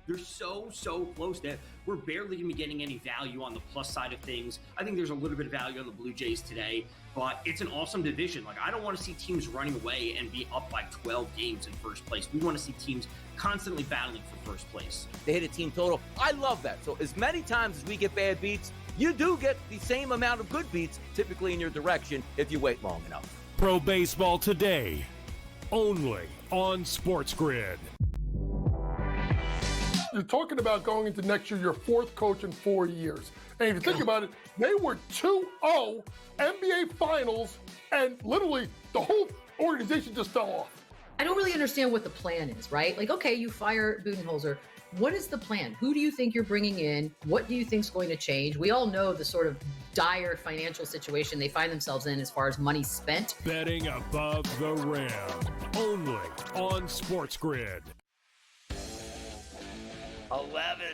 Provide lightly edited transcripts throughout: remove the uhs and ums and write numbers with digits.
They're so close that we're barely going to be getting any value on the plus side of things. I think there's a little bit of value on the Blue Jays today, but it's an awesome division. Like, I don't want to see teams running away and be up by 12 games in first place. We want to see teams constantly battling for first place. They hit a team total. I love that. So as many times as we get bad beats, you do get the same amount of good beats, typically in your direction, if you wait long enough. Pro Baseball Today, only on SportsGrid. You're talking about going into next year, your fourth coach in 4 years. And if you think about it, they were 2-0 NBA Finals, and literally the whole organization just fell off. I don't really understand what the plan is, right? Like, okay, you fire Budenholzer. What is the plan? Who do you think you're bringing in? What do you think is going to change? We all know the sort of dire financial situation they find themselves in as far as money spent. Betting above the rim, only on SportsGrid. 11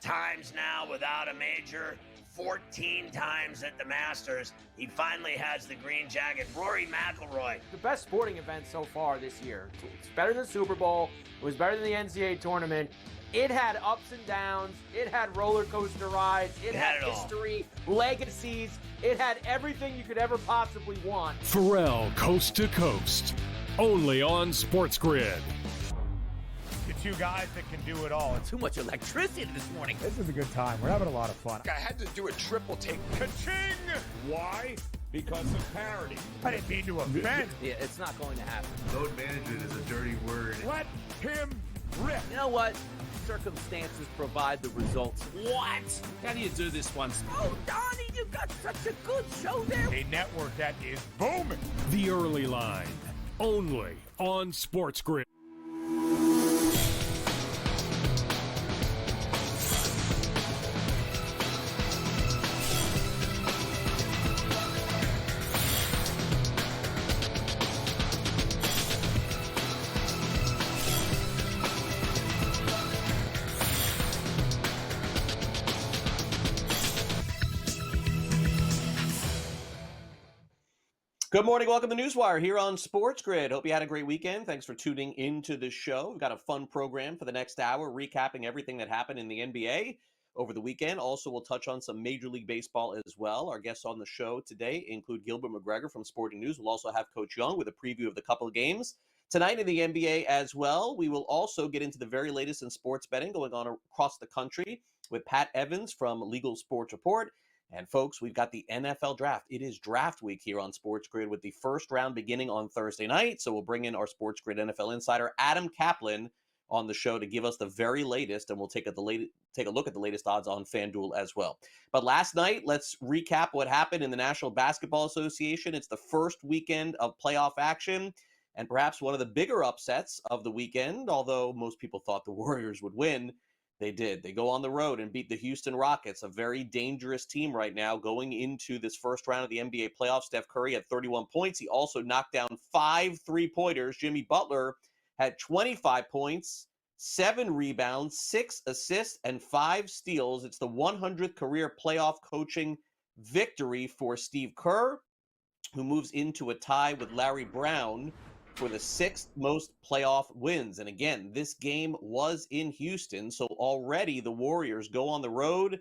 times now without a major, 14 times at the Masters. He finally has the green jacket. Rory McIlroy. The best sporting event so far this year. It's better than the Super Bowl. It was better than the NCAA tournament. It had ups and downs. It had roller coaster rides. It had history, legacies. It had everything you could ever possibly want. Pharrell, Coast to Coast, only on SportsGrid. The two guys that can do it all. Too much electricity this morning. This is a good time. We're having a lot of fun. I had to do a triple take. Ka-ching! Why? Because of parity. I didn't mean to offend. Yeah, it's not going to happen. Load management is a dirty word. Let him rip. You know what? Circumstances provide the results. What? How do you do this one? Oh, Donnie, you got such a good show there. A network that is booming. The Early Line, only on SportsGrid. Good morning. Welcome to NewsWire here on SportsGrid. Hope you had a great weekend. Thanks for tuning into the show. We've got a fun program for the next hour, recapping everything that happened in the NBA over the weekend. Also, we'll touch on some Major League Baseball as well. Our guests on the show today include Gilbert McGregor from Sporting News. We'll also have Coach Young with a preview of the couple of games tonight in the NBA as well. We will also get into the very latest in sports betting going on across the country with Pat Evans from Legal Sports Report. And folks, we've got the NFL draft. It is draft week here on SportsGrid with the first round beginning on Thursday night. So we'll bring in our SportsGrid NFL insider, Adam Caplan, on the show to give us the very latest, and we'll take a look at the latest odds on FanDuel as well. But last night, let's recap what happened in the National Basketball Association. It's the first weekend of playoff action, and perhaps one of the bigger upsets of the weekend, although most people thought the Warriors would win. They did. They go on the road and beat the Houston Rockets, a very dangerous team right now going into this first round of the NBA playoffs. Steph Curry had 31 points. He also knocked down 5 3-pointers. Jimmy Butler had 25 points, 7 rebounds, 6 assists, and 5 steals. It's the 100th career playoff coaching victory for Steve Kerr, who moves into a tie with Larry Brown for the 6th most playoff wins. And again, this game was in Houston, so already the Warriors go on the road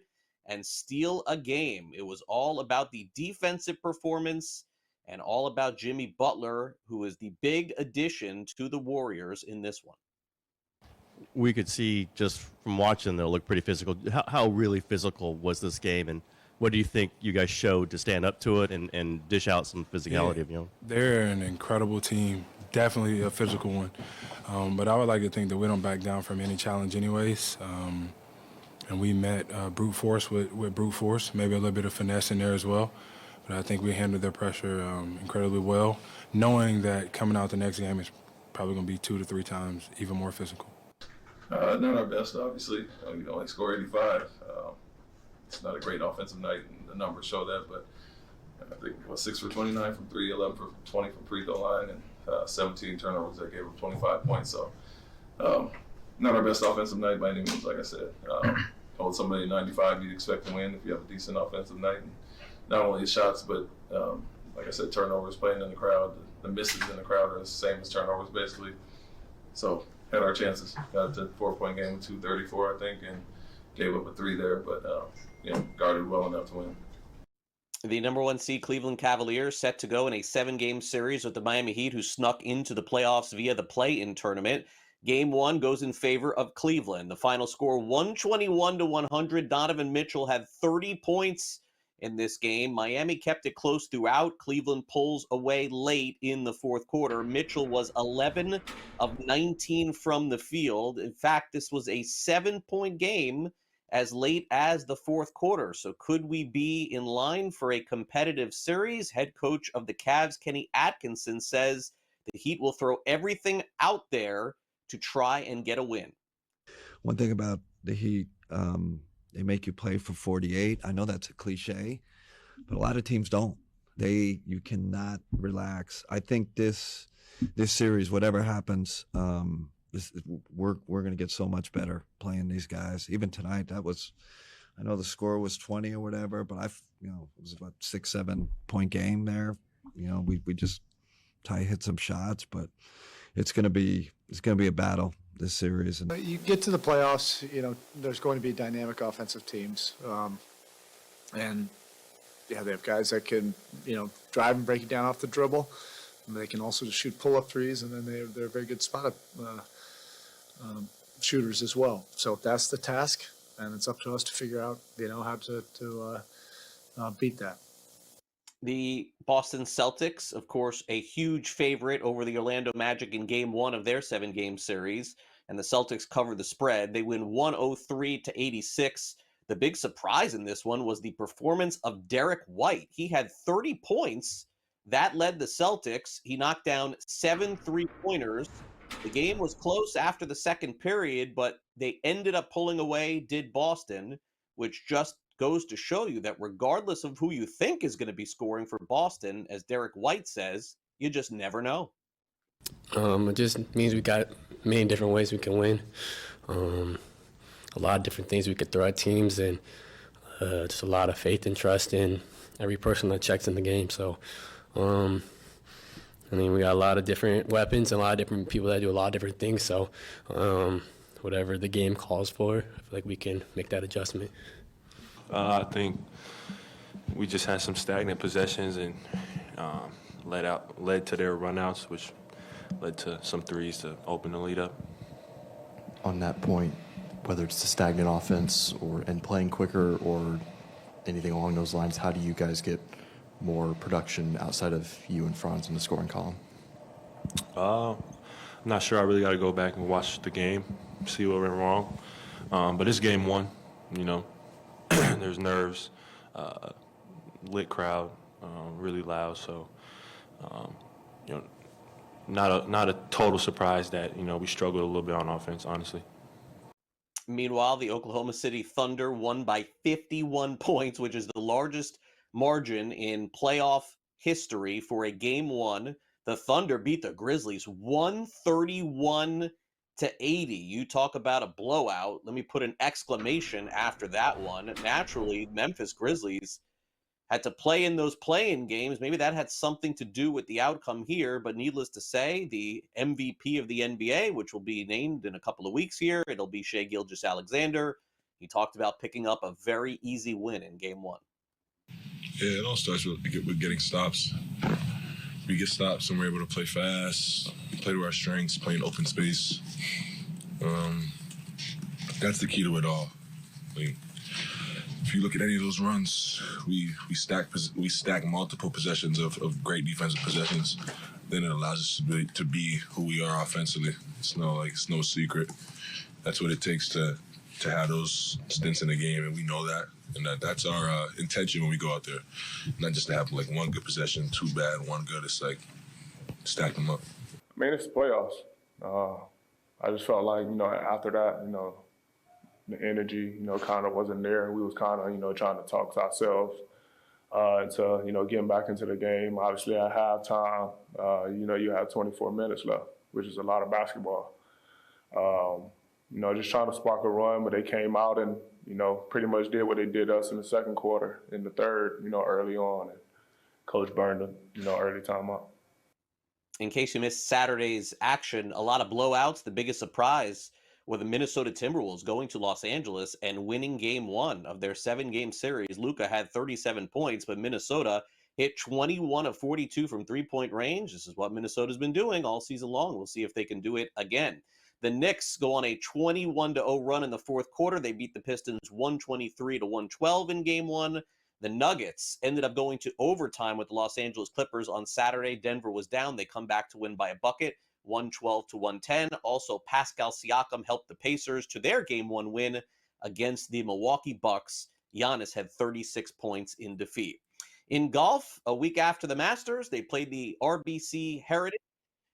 and steal a game. It was all about the defensive performance and all about Jimmy Butler, who is the big addition to the Warriors in this one. We could see just from watching them, it looked pretty physical. How really physical was this game, and what do you think you guys showed to stand up to it and dish out some physicality? Yeah, they're an incredible team. Definitely a physical one. But I would like to think that we don't back down from any challenge anyways. And we met brute force with brute force, maybe a little bit of finesse in there as well. But I think we handled their pressure incredibly well, knowing that coming out the next game is probably going to be 2 to 3 times even more physical. Not our best, obviously. We only scored 85. It's not a great offensive night, and the numbers show that. But I think 6 for 29 from 3, 11 for 20 from free throw line, and 17 turnovers that gave them 25 points. So not our best offensive night by any means, like I said. Hold somebody 95, you'd expect to win if you have a decent offensive night. And not only the shots, but like I said, turnovers, playing in the crowd. The misses in the crowd are the same as turnovers, basically. So had our chances. Got to 4-point game with 2:34, I think, and gave up a 3 there, but guarded well enough to win. The number 1 seed Cleveland Cavaliers set to go in a 7-game series with the Miami Heat, who snuck into the playoffs via the play-in tournament. Game 1 goes in favor of Cleveland. The final score 121-100. Donovan Mitchell had 30 points in this game. Miami kept it close throughout. Cleveland pulls away late in the fourth quarter. Mitchell was 11 of 19 from the field. In fact, this was a 7-point game as late as the fourth quarter. So could we be in line for a competitive series? Head coach of the Cavs, Kenny Atkinson, says the Heat will throw everything out there to try and get a win. One thing about the Heat, they make you play for 48. I know that's a cliche, but a lot of teams don't. You cannot relax. I think this series, whatever happens, we're going to get so much better playing these guys. Even tonight, I know the score was 20 or whatever, but it was about 6-7 point game there. We just hit some shots, but it's going to be a battle this series. And you get to the playoffs, there's going to be dynamic offensive teams, and they have guys that can drive and break it down off the dribble. And they can also just shoot pull-up threes, and then they're very good spot-up shooters as well. So that's the task, and it's up to us to figure out, how to beat that. The Boston Celtics, of course, a huge favorite over the Orlando Magic in Game 1 of their 7-game series, and the Celtics cover the spread. They win 103-86. The big surprise in this one was the performance of Derek White. He had 30 points. That led the Celtics. He knocked down 7 3-pointers. The game was close after the second period, but they ended up pulling away, did Boston, which just goes to show you that regardless of who you think is going to be scoring for Boston, as Derek White says, you just never know. It just means we got many different ways we can win. A lot of different things we could throw at teams, and just a lot of faith and trust in every person that checks in the game. So, we got a lot of different weapons and a lot of different people that do a lot of different things. So, whatever the game calls for, I feel like we can make that adjustment. I think we just had some stagnant possessions and led to their runouts, which led to some threes to open the lead up. On that point, whether it's the stagnant offense and playing quicker or anything along those lines, how do you guys get more production outside of you and Franz in the scoring column? I'm not sure. I really got to go back and watch the game, see what went wrong. But it's game 1, There's nerves, lit crowd, really loud. So, not a total surprise that we struggled a little bit on offense, honestly. Meanwhile, the Oklahoma City Thunder won by 51 points, which is the largest margin in playoff history for a Game 1. The Thunder beat the Grizzlies 131-80. You talk about a blowout. Let me put an exclamation after that one. Naturally, Memphis Grizzlies had to play in those play-in games. Maybe that had something to do with the outcome here, but needless to say, the MVP of the NBA, which will be named in a couple of weeks here, it'll be Shai Gilgeous-Alexander. He talked about picking up a very easy win in Game 1. Yeah, it all starts with getting stops. We get stops and we're able to play fast, play to our strengths, play in open space. That's the key to it all. If you look at any of those runs, we stack multiple possessions of great defensive possessions. Then it allows us to be who we are offensively. It's no secret. That's what it takes to have those stints in the game, and we know that. And that's our intention when we go out there. Not just to have one good possession, 2 bad, 1 good. It's stack them up. It's the playoffs. I just felt like, after that, the energy, kind of wasn't there. We was kind of, trying to talk to ourselves into, getting back into the game. Obviously, at halftime, you have 24 minutes left, which is a lot of basketball. Just trying to spark a run, but they came out and, pretty much did what they did us in the second quarter, in the third, early on. And Coach burned them, early timeout. in case you missed Saturday's action, a lot of blowouts. The biggest surprise were the Minnesota Timberwolves going to Los Angeles and winning game 1 of their 7-game series. Luka had 37 points, but Minnesota hit 21 of 42 from three-point range. This is what Minnesota's been doing all season long. We'll see if they can do it again. The Knicks go on a 21-0 run in the fourth quarter. They beat the Pistons 123-112 in game 1. The Nuggets ended up going to overtime with the Los Angeles Clippers on Saturday. Denver was down. They come back to win by a bucket, 112-110. Also, Pascal Siakam helped the Pacers to their game 1 win against the Milwaukee Bucks. Giannis had 36 points in defeat. In golf, a week after the Masters, they played the RBC Heritage,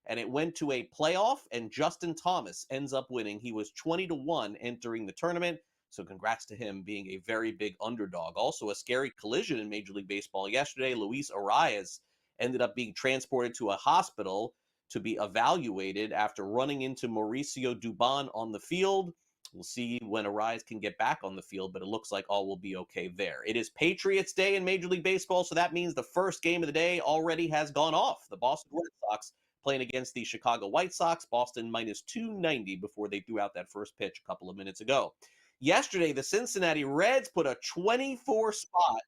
and it went to a playoff, and Justin Thomas ends up winning. He was 20-1 entering the tournament. So congrats to him being a very big underdog. Also, a scary collision in Major League Baseball yesterday. Luis Arias ended up being transported to a hospital to be evaluated after running into Mauricio Dubon on the field. We'll see when Arias can get back on the field, but it looks like all will be okay there. It is Patriots Day in Major League Baseball, so that means the first game of the day already has gone off. The Boston Red Sox playing against the Chicago White Sox. Boston minus 290 before they threw out that first pitch a couple of minutes ago. Yesterday, the Cincinnati Reds put a 24 spot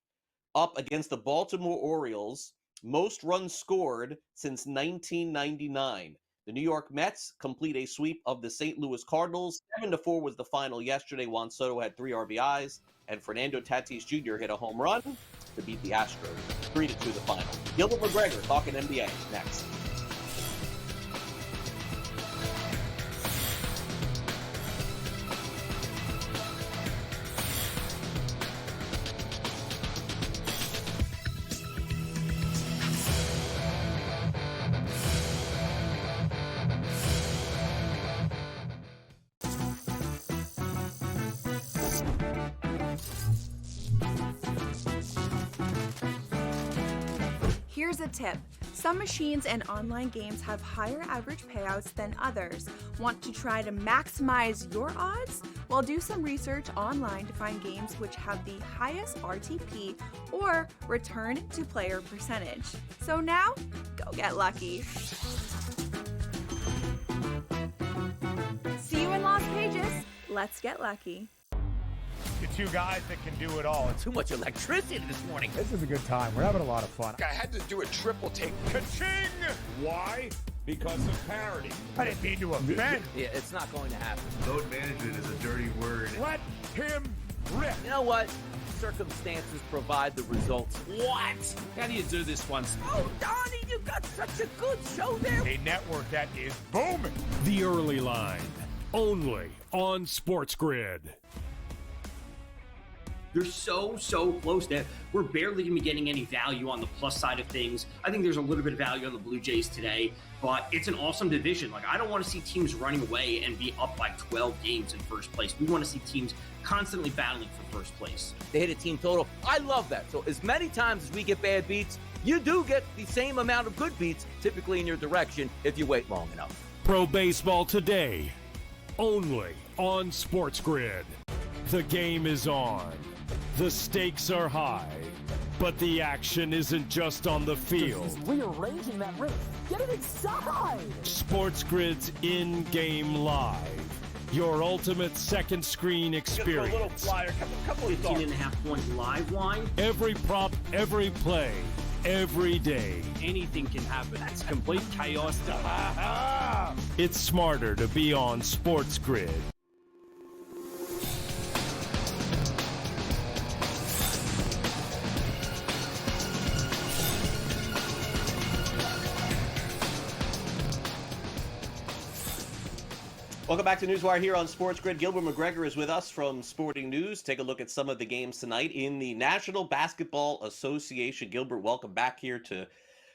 up against the Baltimore Orioles, most runs scored since 1999. The New York Mets complete a sweep of the St. Louis Cardinals. 7-4 was the final yesterday. Juan Soto had 3 RBIs, and Fernando Tatis Jr. hit a home run to beat the Astros. 3-2 the final. Gilbert McGregor talking NBA next. Here's a tip. Some machines and online games have higher average payouts than others. Want to try to maximize your odds? Well, do some research online to find games which have the highest RTP or return to player percentage. So now, go get lucky. See you in Las Vegas. Let's get lucky. The two guys that can do it all. Too much electricity this morning. This is a good time. We're having a lot of fun. I had to do a triple take. Ka-ching! Why? Because of parity. I didn't mean to offend. Yeah, it's not going to happen. Load management is a dirty word. Let him rip. You know what? Circumstances provide the results. What? How do you do this once? Oh, Donnie, you got such a good show there. A network that is booming. The Early Line, only on SportsGrid. They're so close that we're barely going to be getting any value on the plus side of things. I think there's a little bit of value on the Blue Jays today, but it's an awesome division. Like, I don't want to see teams running away and be up by 12 games in first place. We want to see teams constantly battling for first place. They hit a team total. I love that. So as many times as we get bad beats, you do get the same amount of good beats typically in your direction if you wait long enough. Pro Baseball today, only on SportsGrid. The game is on. The stakes are high, but the action isn't just on the field. He's rearranging that ring. Get it inside! SportsGrid's in-game live. Your ultimate second screen experience. A little flyer, couple of 18.5-point live line. Every prop, every play, every day. Anything can happen. That's complete chaos. It's smarter to be on SportsGrid. Welcome back to NewsWire here on SportsGrid. Gilbert McGregor is with us from Sporting News. Take a look at some of the games tonight in the National Basketball Association. Gilbert, welcome back here to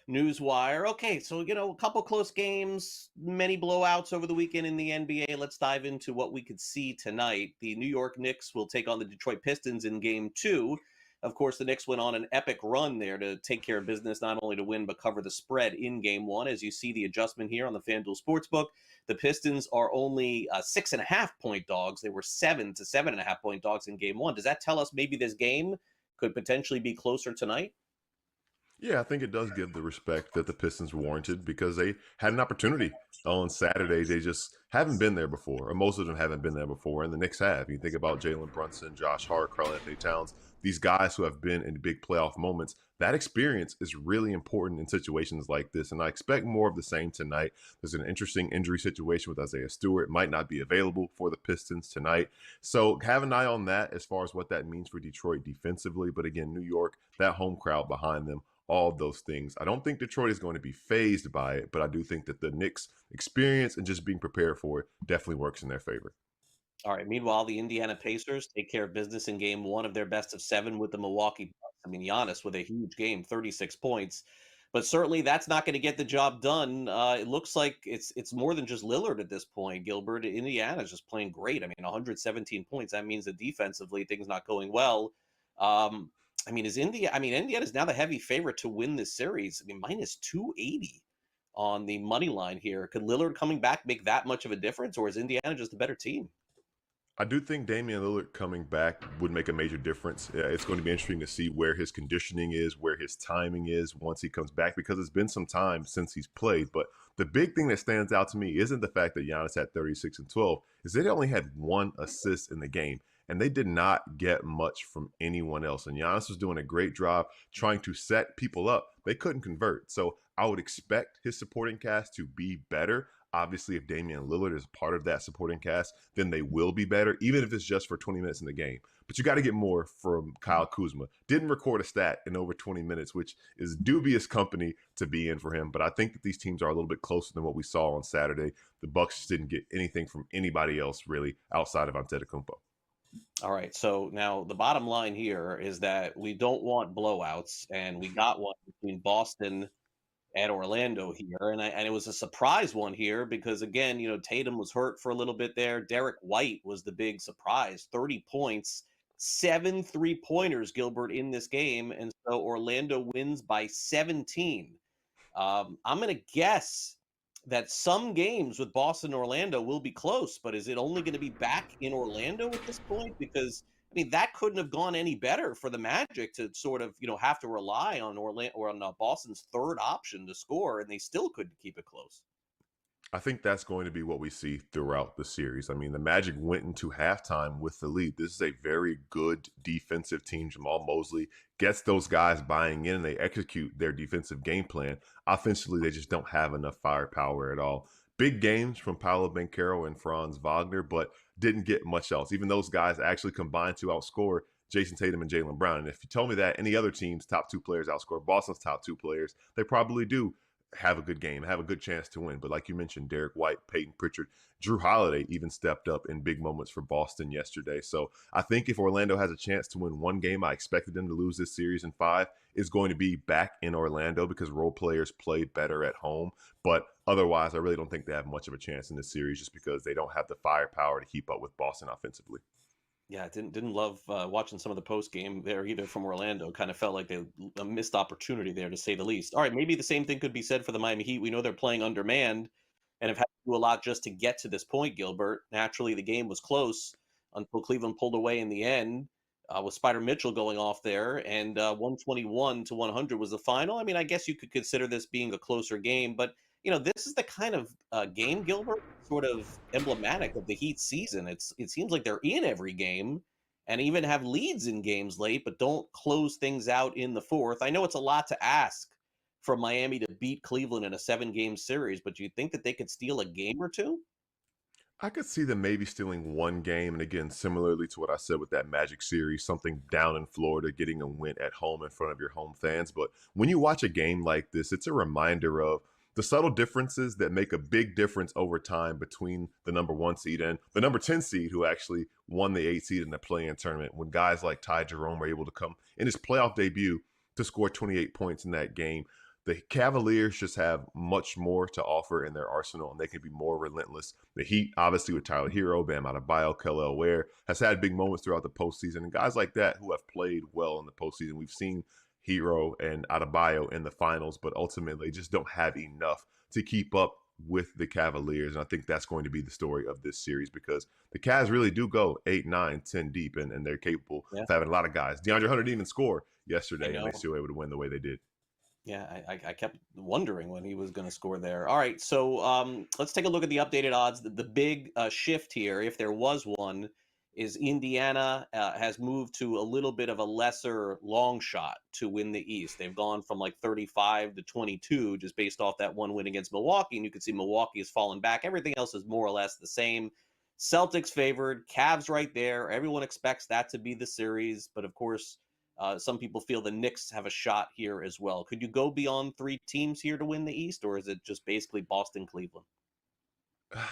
NewsWire. Okay, so, a couple close games, many blowouts over the weekend in the NBA. Let's dive into what we could see tonight. The New York Knicks will take on the Detroit Pistons in Game 2. Of course, the Knicks went on an epic run there to take care of business, not only to win, but cover the spread in Game 1. As you see the adjustment here on the FanDuel Sportsbook, the Pistons are only 6.5-point dogs. They were 7 to 7.5-point dogs in Game 1. Does that tell us maybe this game could potentially be closer tonight? Yeah, I think it does give the respect that the Pistons warranted because they had an opportunity on Saturday. They just haven't been there before, or most of them haven't been there before, and the Knicks have. You think about Jalen Brunson, Josh Hart, Karl-Anthony Towns, these guys who have been in big playoff moments. That experience is really important in situations like this, and I expect more of the same tonight. There's an interesting injury situation with Isaiah Stewart. Might not be available for the Pistons tonight. So have an eye on that as far as what that means for Detroit defensively. But again, New York, that home crowd behind them, all of those things. I don't think Detroit is going to be fazed by it, but I do think that the Knicks' experience and just being prepared for it definitely works in their favor. All right. Meanwhile, the Indiana Pacers take care of business in game one of their best of 7 with the Milwaukee Bucks. I mean, Giannis with a huge game, 36 points. But certainly that's not going to get the job done. It looks like it's more than just Lillard at this point, Gilbert. Indiana's just playing great. I mean, 117 points. That means that defensively things not going well. I mean, Indiana's now the heavy favorite to win this series. I mean, minus 280 on the money line here. Could Lillard coming back make that much of a difference, or is Indiana just a better team? I do think Damian Lillard coming back would make a major difference. It's going to be interesting to see where his conditioning is, where his timing is once he comes back, because it's been some time since he's played. But the big thing that stands out to me isn't the fact that Giannis had 36 and 12, is they only had 1 assist in the game. And they did not get much from anyone else. And Giannis was doing a great job trying to set people up. They couldn't convert. So I would expect his supporting cast to be better. Obviously, if Damian Lillard is part of that supporting cast, then they will be better, even if it's just for 20 minutes in the game. But you got to get more from Kyle Kuzma. Didn't record a stat in over 20 minutes, which is dubious company to be in for him. But I think that these teams are a little bit closer than what we saw on Saturday. The Bucks just didn't get anything from anybody else, really, outside of Antetokounmpo. All right. So now the bottom line here is that we don't want blowouts, and we got one between Boston and Orlando here. And it was a surprise one here because, again, Tatum was hurt for a little bit there. Derek White was the big surprise, 30 points, 7 3-pointers, Gilbert, in this game. And so Orlando wins by 17. I'm going to guess that some games with Boston and Orlando will be close, but is it only going to be back in Orlando at this point? Because, I mean, that couldn't have gone any better for the Magic to sort of, have to rely on Orlando or on Boston's third option to score, and they still couldn't keep it close. I think that's going to be what we see throughout the series. I mean, the Magic went into halftime with the lead. This is a very good defensive team. Jamal Mosley gets those guys buying in and they execute their defensive game plan. Offensively, they just don't have enough firepower at all. Big games from Paolo Banchero and Franz Wagner, but didn't get much else. Even those guys actually combined to outscore Jason Tatum and Jaylen Brown. And if you tell me that any other team's top 2 players outscore Boston's top 2 players, they probably do have a good game, have a good chance to win. But like you mentioned, Derek White, Peyton Pritchard, Drew Holiday even stepped up in big moments for Boston yesterday. So I think if Orlando has a chance to win one game, I expected them to lose this series in 5, is going to be back in Orlando because role players played better at home. But otherwise, I really don't think they have much of a chance in this series just because they don't have the firepower to keep up with Boston offensively. Yeah, I didn't love watching some of the post game there either from Orlando. Kind of felt like a missed opportunity there, to say the least. All right, maybe the same thing could be said for the Miami Heat. We know they're playing undermanned and have had to do a lot just to get to this point, Gilbert. Naturally, the game was close until Cleveland pulled away in the end with Spider Mitchell going off there, and 121-100 was the final. I mean, I guess you could consider this being a closer game, but this is the kind of game, Gilbert, sort of emblematic of the Heat season. It seems like they're in every game and even have leads in games late, but don't close things out in the fourth. I know it's a lot to ask for Miami to beat Cleveland in a 7-game series, but do you think that they could steal a game or two? I could see them maybe stealing one game. And again, similarly to what I said with that Magic series, something down in Florida, getting a win at home in front of your home fans. But when you watch a game like this, it's a reminder of the subtle differences that make a big difference over time between the number 1 seed and the number 10 seed, who actually won the 8 seed in the play-in tournament, when guys like Ty Jerome were able to come in his playoff debut to score 28 points in that game. The Cavaliers just have much more to offer in their arsenal, and they can be more relentless. The Heat, obviously, with Tyler Hero, Bam Adebayo, Kelly Ware, has had big moments throughout the postseason. And guys like that who have played well in the postseason, we've seen Hero and Adebayo in the finals, but ultimately just don't have enough to keep up with the Cavaliers. And I think that's going to be the story of this series because the Cavs really do go 8, 9, 10 deep, and they're capable of having a lot of guys. DeAndre Hunter didn't even score yesterday, and they still were able to win the way they did. Yeah, I kept wondering when he was going to score there. All right, so let's take a look at the updated odds. The big shift here, if there was one, is Indiana has moved to a little bit of a lesser long shot to win the East. They've gone from like 35 to 22 just based off that one win against Milwaukee, and you can see Milwaukee has fallen back. Everything else is more or less the same. Celtics favored, Cavs right there. Everyone expects that to be the series, but of course, some people feel the Knicks have a shot here as well. Could you go beyond 3 teams here to win the East, or is it just basically Boston, Cleveland?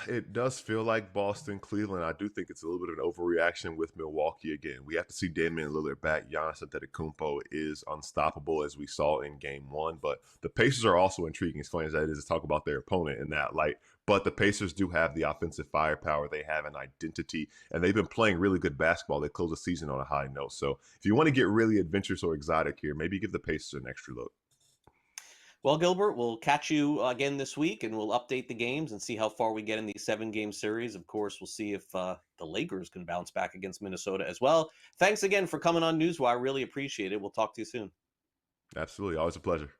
It does feel like Boston, Cleveland. I do think it's a little bit of an overreaction with Milwaukee again. We have to see Damian Lillard back. Giannis Antetokounmpo is unstoppable, as we saw in Game 1. But the Pacers are also intriguing, as funny as that is to talk about their opponent in that light. But the Pacers do have the offensive firepower. They have an identity, and they've been playing really good basketball. They close the season on a high note. So if you want to get really adventurous or exotic here, maybe give the Pacers an extra look. Well, Gilbert, we'll catch you again this week, and we'll update the games and see how far we get in the 7-game series. Of course, we'll see if the Lakers can bounce back against Minnesota as well. Thanks again for coming on NewsWire. Really appreciate it. We'll talk to you soon. Absolutely. Always a pleasure.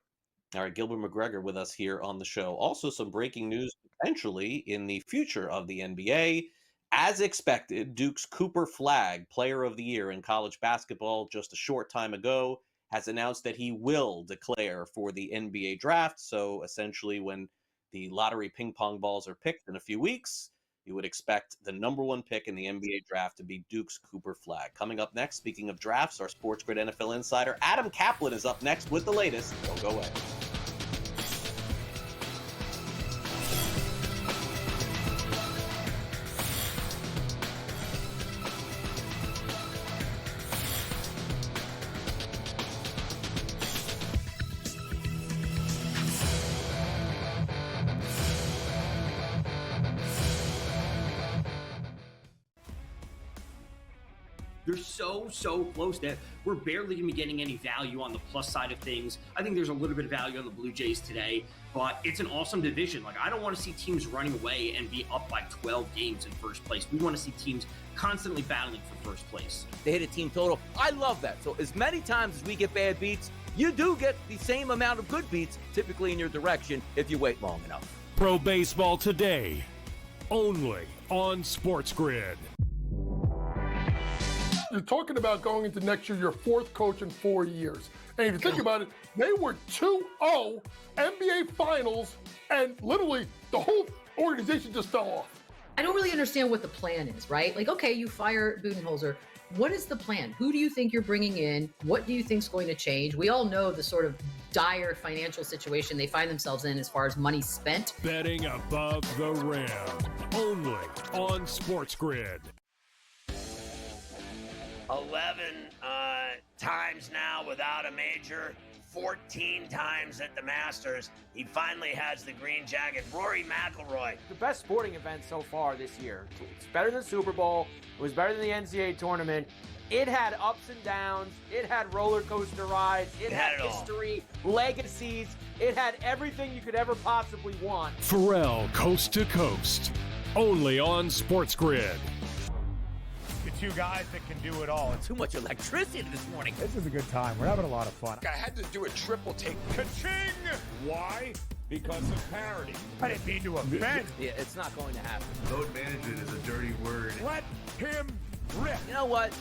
All right, Gilbert McGregor with us here on the show. Also, some breaking news potentially in the future of the NBA. As expected, Duke's Cooper Flagg, Player of the Year in college basketball just a short time ago, has announced that he will declare for the NBA draft. So essentially, when the lottery ping pong balls are picked in a few weeks, you would expect the number 1 pick in the NBA draft to be Duke's Cooper Flagg. Coming up next, speaking of drafts, our SportsGrid NFL insider Adam Caplan is up next with the latest. Don't go away. They're so close that we're barely going to be getting any value on the plus side of things. I think there's a little bit of value on the Blue Jays today, but it's an awesome division. Like, I don't want to see teams running away and be up by 12 games in first place. We want to see teams constantly battling for first place. They hit a team total. I love that. So as many times as we get bad beats, you do get the same amount of good beats, typically in your direction, if you wait long enough. Pro Baseball Today, only on SportsGrid. You're talking about going into next year, your 4th coach in 4 years. And if you think about it, they were 2-0 NBA Finals, and literally the whole organization just fell off. I don't really understand what the plan is, right? Like, okay, you fire Budenholzer. What is the plan? Who do you think you're bringing in? What do you think is going to change? We all know the sort of dire financial situation they find themselves in as far as money spent. Betting above the rim, only on SportsGrid. 11 times now without a major, 14 times at the Masters. He finally has the green jacket. Rory McIlroy. The best sporting event so far this year. It's better than the Super Bowl. It was better than the NCAA tournament. It had ups and downs. It had roller coaster rides. It had history, legacies. It had everything you could ever possibly want. Pharrell, Coast to Coast, only on SportsGrid. Two guys that can do it all. Too much electricity this morning. This is a good time. We're having a lot of fun. I had to do a triple take. Ka-ching! Why? Because of parity. I didn't mean to offend. Yeah, it's not going to happen. Load management is a dirty word. Let him rip. You know what?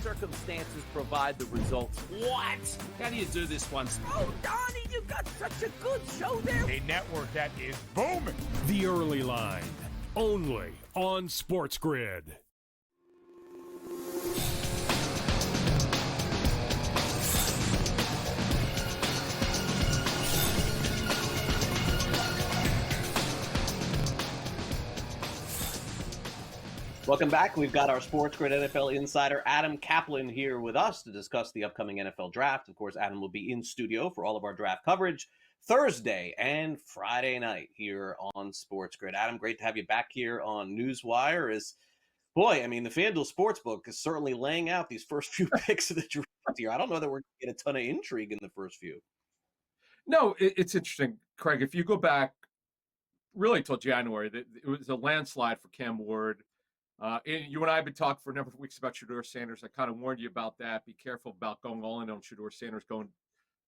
Circumstances provide the results. What? How do you do this one? Oh, Donnie, you got such a good show there. A network that is booming. The Early Line, only on SportsGrid. Welcome back. We've got our SportsGrid NFL insider Adam Caplan here with us to discuss the upcoming NFL draft. Of course, Adam will be in studio for all of our draft coverage Thursday and Friday night here on SportsGrid. Adam, great to have you back here on NewsWire. Boy, I mean, the FanDuel Sportsbook is certainly laying out these first few picks of the draft here. I don't know that we're going to get a ton of intrigue in the first few. No, it's interesting, Craig. If you go back really till January, it was a landslide for Cam Ward. You and I have been talking for a number of weeks about Shedeur Sanders. I kind of warned you about that. Be careful about going all in on Shedeur Sanders going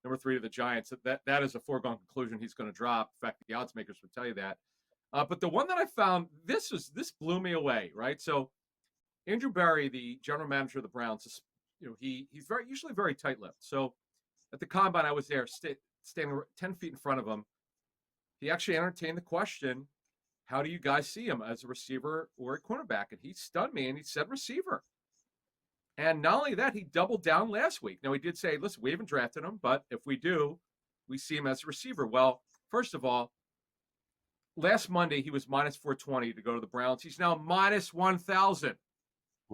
number 3 to the Giants. That is a foregone conclusion he's going to drop. In fact, the odds makers would tell you that. But the one that I found, this blew me away, right? So Andrew Berry, the general manager of the Browns, he's usually very tight-lipped. So at the combine, I was there, standing 10 feet in front of him. He actually entertained the question, how do you guys see him as a receiver or a cornerback? And he stunned me, and he said receiver. And not only that, he doubled down last week. Now, he did say, listen, we haven't drafted him, but if we do, we see him as a receiver. Well, first of all, last Monday, he was minus 420 to go to the Browns. He's now minus 1,000.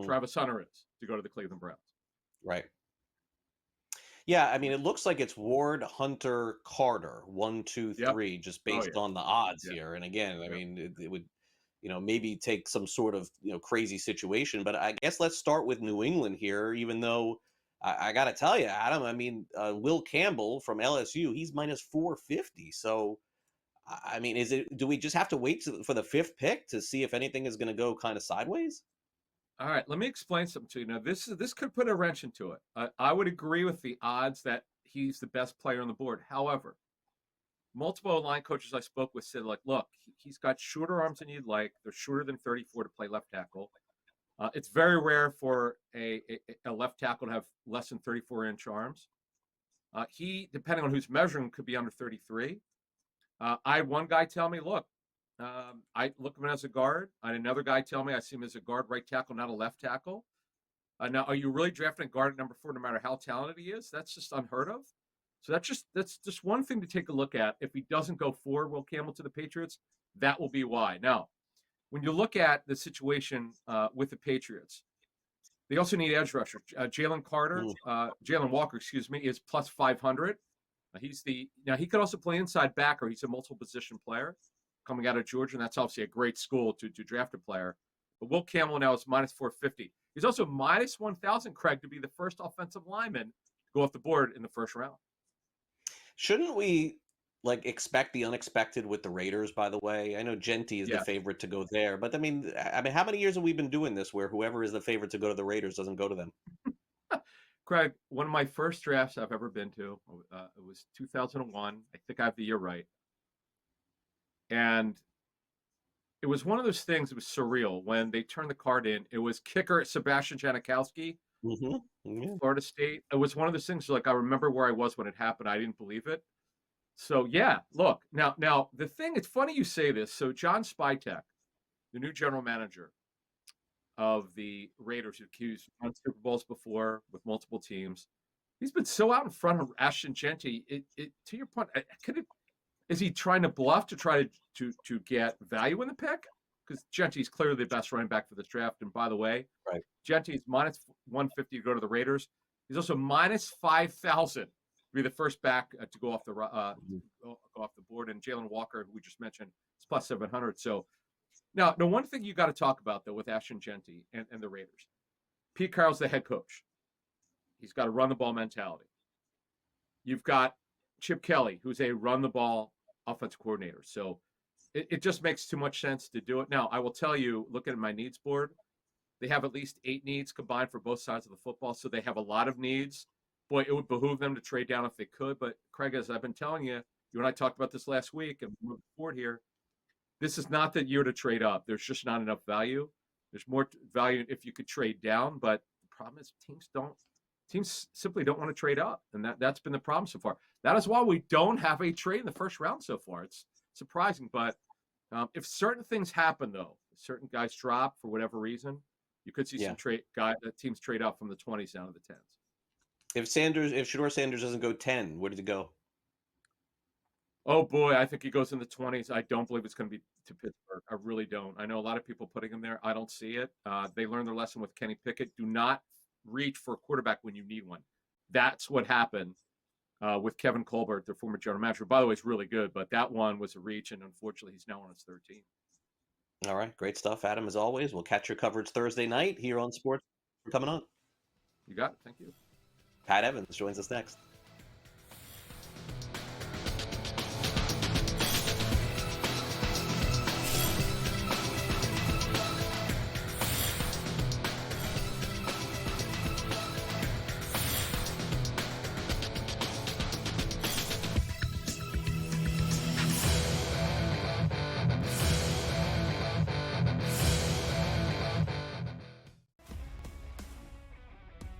Travis Hunter is to go to the Cleveland Browns. Right. Yeah, I mean, it looks like it's Ward, Hunter, Carter, 1, 2, 3, just based on the odds here. And again, I mean, it would, maybe take some sort of, crazy situation. But I guess let's start with New England here, even though I got to tell you, Adam, I mean, Will Campbell from LSU, he's minus 450. So, I mean, do we just have to wait for the 5th pick to see if anything is going to go kind of sideways? All right, let me explain something to you. Now, this could put a wrench into it. I would agree with the odds that he's the best player on the board. However, multiple line coaches I spoke with said, like, look, he's got shorter arms than you'd like. They're shorter than 34 to play left tackle. It's very rare for a left tackle to have less than 34-inch arms. He, depending on who's measuring, could be under 33. I had one guy tell me, look, I look at him as a guard. I had another guy tell me I see him as a guard right tackle, not a left tackle. Now, are you really drafting a guard at number 4 no matter how talented he is? That's just unheard of. So that's just one thing to take a look at. If he doesn't go for Will Campbell to the Patriots, that will be why. Now, when you look at the situation with the Patriots, they also need edge rushers. Jalen Walker, is plus 500. He could also play inside backer. He's a multiple position player coming out of Georgia, and that's obviously a great school to draft a player. But Will Campbell now is minus 450. He's also minus 1,000, Craig, to be the first offensive lineman to go off the board in the first round. Shouldn't we expect the unexpected with the Raiders, by the way? I know Genty is the favorite to go there, but I mean, how many years have we been doing this where whoever is the favorite to go to the Raiders doesn't go to them? Craig, one of my first drafts I've ever been to, it was 2001. I think I have the year right. And it was one of those things, it was surreal. When they turned the card in, it was kicker Sebastian Janikowski, Florida State. It was one of those things, I remember where I was when it happened. I didn't believe it. So, yeah, look. Now the thing, it's funny you say this. So John Spytek, the new general manager of the Raiders, who's won Super Bowls before with multiple teams, he's been so out in front of Ashton Genty. To your point, is he trying to bluff to try to get value in the pick? Because Genty's clearly the best running back for this draft. And by the way, Genty's minus 150 to go to the Raiders. He's also minus 5,000 to be the first back to go off the board. And Jalen Walker, who we just mentioned, is plus 700. So now one thing you got to talk about, though, with Ashton Genty and the Raiders, Pete Carroll's the head coach. He's got a run the ball mentality. You've got Chip Kelly, who's a run the ball offensive coordinator. So it just makes too much sense to do it. Now, I will tell you, looking at my needs board, they have at least 8 needs combined for both sides of the football. So they have a lot of needs. Boy, it would behoove them to trade down if they could. But Craig, as I've been telling you, you and I talked about this last week and moving forward here, this is not the year to trade up. There's just not enough value. There's more value if you could trade down. But the problem is teams simply don't want to trade up. And that's been the problem so far. That is why we don't have a trade in the first round so far. It's surprising. But if certain things happen, though, if certain guys drop for whatever reason, you could see some teams trade up from the 20s down to the 10s. If Shedeur Sanders doesn't go 10, where does it go? Oh, boy, I think he goes in the 20s. I don't believe it's going to be to Pittsburgh. I really don't. I know a lot of people putting him there. I don't see it. They learned their lesson with Kenny Pickett. Do not reach for a quarterback when you need one. That's what happened with Kevin Colbert, their former general manager. By the way, he's really good, but that one was a reach, and unfortunately, he's now on his 13. All right, great stuff, Adam, as always. We'll catch your coverage Thursday night here on Sports. We're coming on. You got it. Thank you. Pat Evans joins us next.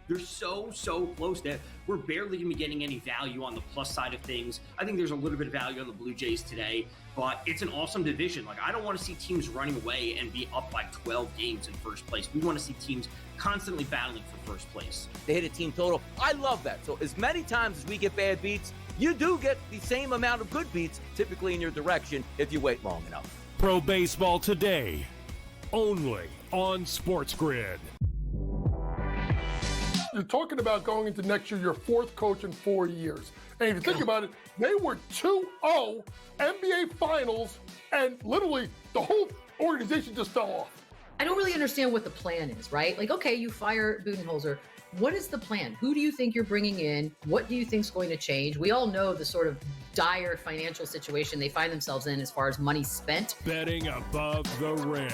They're so close that we're barely going to be getting any value on the plus side of things. I think there's a little bit of value on the Blue Jays today, but it's an awesome division. Like, I don't want to see teams running away and be up by 12 games in first place. We want to see teams constantly battling for first place. They hit a team total. I love that. So as many times as we get bad beats, you do get the same amount of good beats, typically in your direction, if you wait long enough. Pro Baseball Today, only on SportsGrid. You're talking about going into next year, your fourth coach in 4 years. And if you think about it, they were 2-0 NBA Finals, and literally the whole organization just fell off. I don't really understand what the plan is, right? Like, okay, you fire Budenholzer. What is the plan? Who do you think you're bringing in? What do you think is going to change? We all know the sort of dire financial situation they find themselves in as far as money spent. Betting above the rim,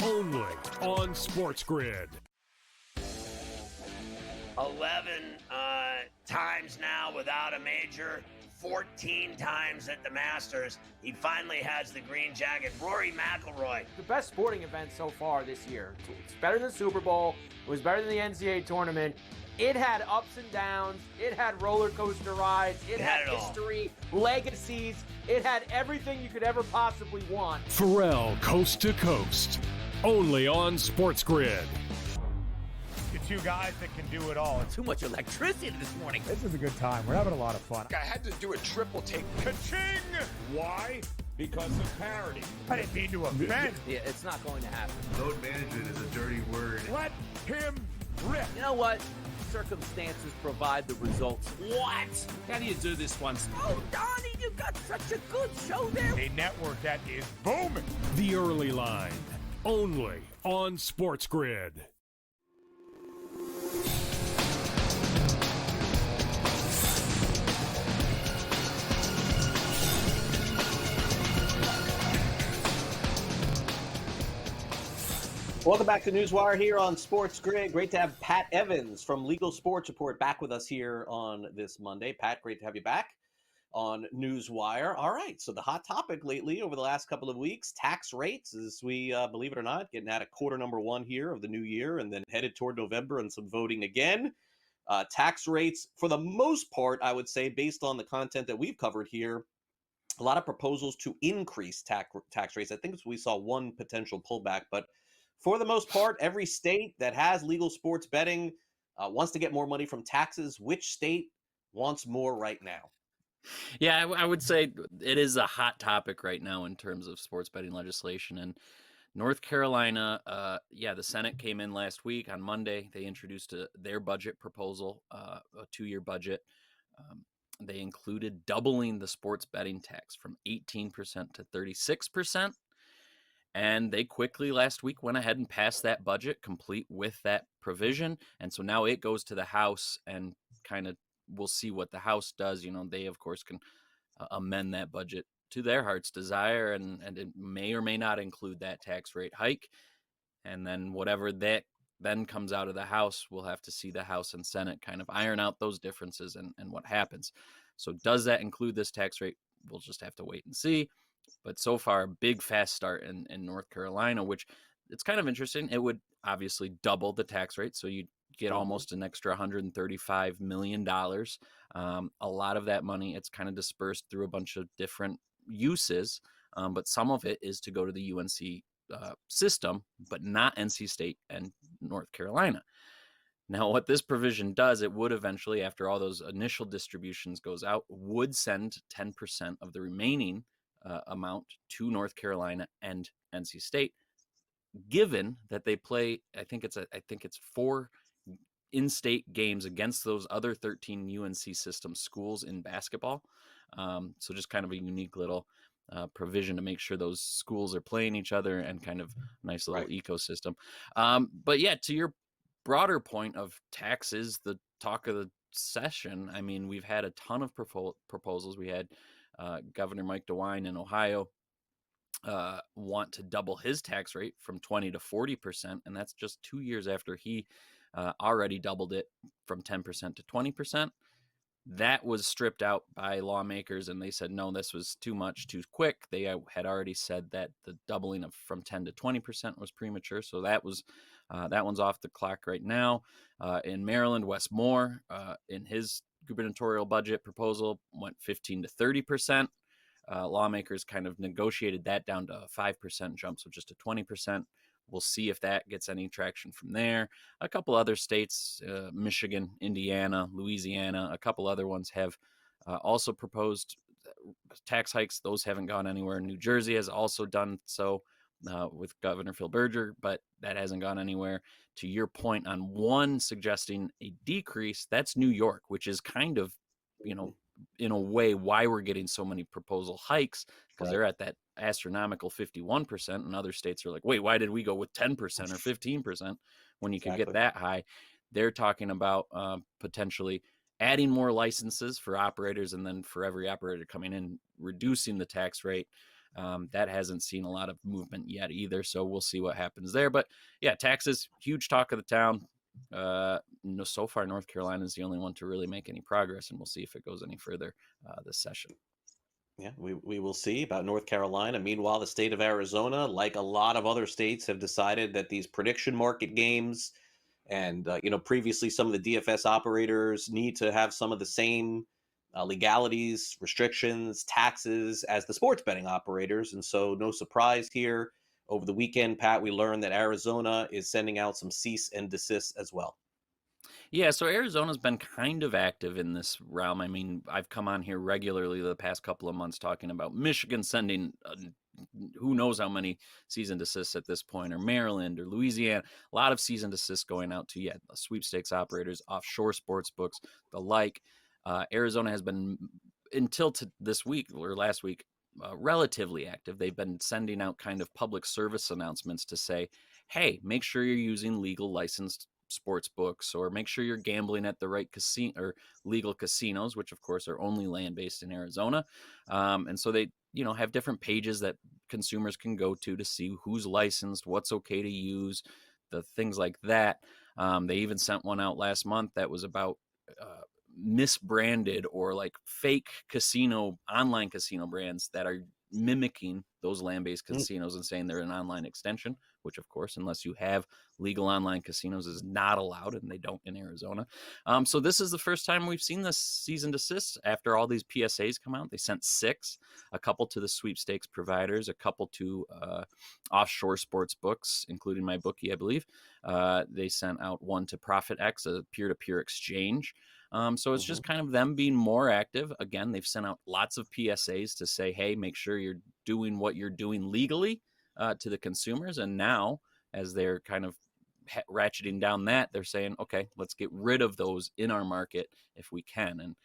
only on SportsGrid. 11 times now without a major, 14 times at the Masters. He finally has the green jacket. Rory McIlroy. The best sporting event so far this year. It's better than Super Bowl. It was better than the NCAA tournament. It had ups and downs. It had roller coaster rides. It had history, legacies. It had everything you could ever possibly want. Pharrell, Coast to Coast, only on SportsGrid. Two guys that can do it all. Too much electricity this morning. This is a good time. We're having a lot of fun. I had to do a triple take. Ka-ching! Why? Because of parity. I didn't mean to offend. Yeah, it's not going to happen. Load management is a dirty word. Let him rip. You know what? Circumstances provide the results. What? How do you do this once? Oh, Donnie, you got such a good show there. A network that is booming. The Early Line, only on SportsGrid. Welcome back to NewsWire here on SportsGrid. Great to have Pat Evans from Legal Sports Report back with us here on this Monday. Pat, great to have you back on NewsWire. All right, so the hot topic lately over the last couple of weeks, tax rates, as we, believe it or not, getting at a quarter number one here of the new year and then headed toward November and some voting again. Tax rates, for the most part, I would say, based on the content that we've covered here, a lot of proposals to increase tax rates. I think we saw one potential pullback, but for the most part, every state that has legal sports betting wants to get more money from taxes. Which state wants more right now? Yeah, I would say it is a hot topic right now in terms of sports betting legislation. And North Carolina, the Senate came in last week on Monday. They introduced their budget proposal, a 2-year budget. They included doubling the sports betting tax from 18% to 36%. And they quickly last week went ahead and passed that budget complete with that provision. And so now it goes to the House and kind of we'll see what the House does. You know, they, of course, can amend that budget to their heart's desire. And it may or may not include that tax rate hike. And then whatever that then comes out of the House, we'll have to see the House and Senate kind of iron out those differences and what happens. So does that include this tax rate? We'll just have to wait and see. But so far, a big fast start in North Carolina, which it's kind of interesting. It would obviously double the tax rate. So you'd get almost an extra $135 million. A lot of that money, it's kind of dispersed through a bunch of different uses. But some of it is to go to the UNC system, but not NC State and North Carolina. Now, what this provision does, it would eventually, after all those initial distributions goes out, would send 10% of the remaining amount to North Carolina and NC State, given that they play, I think it's 4 in-state games against those other 13 UNC system schools in basketball. So just kind of a unique little provision to make sure those schools are playing each other and kind of nice little ecosystem. But yeah, to your broader point of taxes, the talk of the session, I mean, we've had a ton of proposals. We had Governor Mike DeWine in Ohio want to double his tax rate from 20 to 40%. And that's just 2 years after he already doubled it from 10% to 20%. That was stripped out by lawmakers, and they said, no, this was too much, too quick. They had already said that the doubling from 10 to 20% was premature. So that was That one's off the clock right now. In Maryland, Wes Moore, in his gubernatorial budget proposal, went 15 to 30%. Lawmakers kind of negotiated that down to a 5% jump, so just a 20%. We'll see if that gets any traction from there. A couple other states, Michigan, Indiana, Louisiana, a couple other ones have also proposed tax hikes. Those haven't gone anywhere. New Jersey has also done so with Governor Phil Berger, but that hasn't gone anywhere. To your point on one suggesting a decrease, that's New York, which is kind of, in a way, why we're getting so many proposal hikes, because they're at that astronomical 51%, and other states are like, wait, why did we go with 10% or 15% when you could get that high? They're talking about potentially adding more licenses for operators, and then for every operator coming in, reducing the tax rate. That hasn't seen a lot of movement yet either, so we'll see what happens there. But yeah, taxes, huge talk of the town. So far, North Carolina is the only one to really make any progress, and we'll see if it goes any further this session. Yeah, we will see about North Carolina. Meanwhile, the state of Arizona, like a lot of other states, have decided that these prediction market games and, previously some of the DFS operators need to have some of the same legalities, restrictions, taxes as the sports betting operators. And so no surprise here. Over the weekend, Pat, we learned that Arizona is sending out some cease and desist as well. Yeah, so Arizona's been kind of active in this realm. I mean, I've come on here regularly the past couple of months talking about Michigan sending who knows how many cease and desists at this point, or Maryland or Louisiana. A lot of cease and desists going out to sweepstakes operators, offshore sports books, the like. Arizona has been, until this week or last week, relatively active. They've been sending out kind of public service announcements to say, hey, make sure you're using legal licensed sports books, or make sure you're gambling at the right casino or legal casinos, which of course are only land-based in Arizona. And so they, have different pages that consumers can go to see who's licensed, what's okay to use, the things like that. They even sent one out last month that was about misbranded or like fake online casino brands that are mimicking those land-based casinos and saying they're an online extension, which of course, unless you have legal online casinos, is not allowed, and they don't in Arizona. So this is the first time we've seen this cease and desist after all these PSAs come out. They sent 6, a couple to the sweepstakes providers, a couple to offshore sports books, including my bookie, I believe. They sent out one to ProfitX, a peer-to-peer exchange. So it's just kind of them being more active. Again, they've sent out lots of PSAs to say, hey, make sure you're doing what you're doing legally to the consumers. And now, as they're kind of ratcheting down that, they're saying, okay, let's get rid of those in our market if we can.